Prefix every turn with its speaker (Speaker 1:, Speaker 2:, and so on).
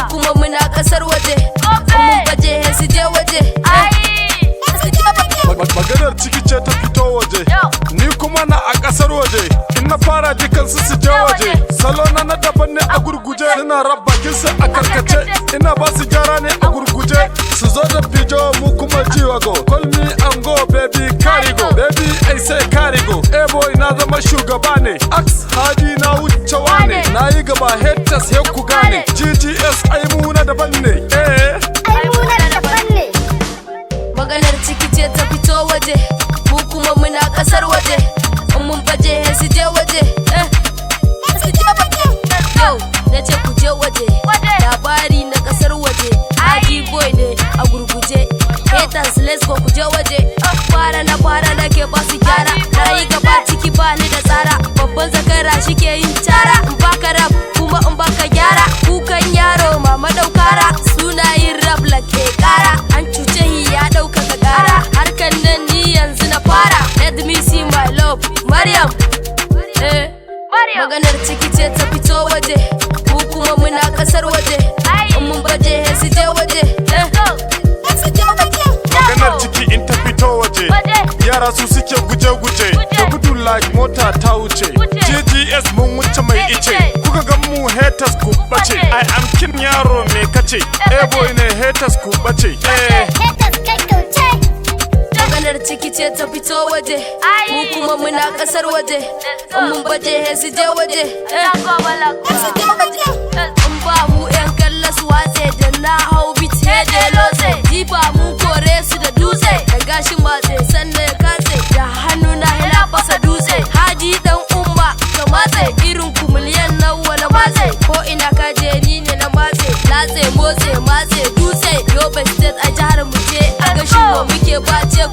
Speaker 1: kuma muna kasar waje. Mun baje su je waje.
Speaker 2: Maganar ciki ce ta fito waje, ni kuma na a kasar waje. In na fara dukansu su je waje. Salo na daban ne a gurguje, suna rab bakinsu a karkace. Ina ba su gyara ne a gurguje, su zo da fijo mu kuma jiwago. Call me and go baby carry go, baby I say carry go. Boy na zama shugaba ne, ax hadi na wucewa ne. Na yi gaba haters he ku gane, GGS ai mu na daban ne.
Speaker 1: Maganar ciki ce ta fito waje, mu kuma muna kasar waje. Mun baje su je waje. Yau na ce ku je waje, labari na kasar waje. Adi boy ne a gurguje, haters let's go ku je waje. Fara na ke ba su gyara, na yi gaba ciki ba ni da tsara. Babban zakara shi ke yin cara, in baka rap kuma in baka gyara. Kukan yaro mama daukara, suna yin rap lake kara. An cuce ya dauka ka kara, harkan nan ni yanzu na fara. Let me see my love, Maryam. Maganar ciki ce ta fito waje, mu kuma muna kasar waje. Mun baje su je waje.
Speaker 2: Maganar ciki in ta fito waje, yara su suke guje-guje, da gudu like mota ta wuce. GGS mun wuce mai ice, kuka gan mu haters ku bace. I am kin yaro me kace, boy ne haters ku bace.
Speaker 1: Maganar ciki ce ta fito waje, mu kuma muna kasar waje. Mun baje su je waje. In ba mu yan kalla su watse, da na hau bit da lose. Jifa mun kore su da dutse, da gashin matse sannan ya katse. Da hannu na hila fasa dutse, haji dan umma ka matse. Irin ku miliyan nawa na matse, ko ina ka je ni ne na matse. Latse motse matse dutse, Yobe State a jihar mu ce. A gashin wa muke bace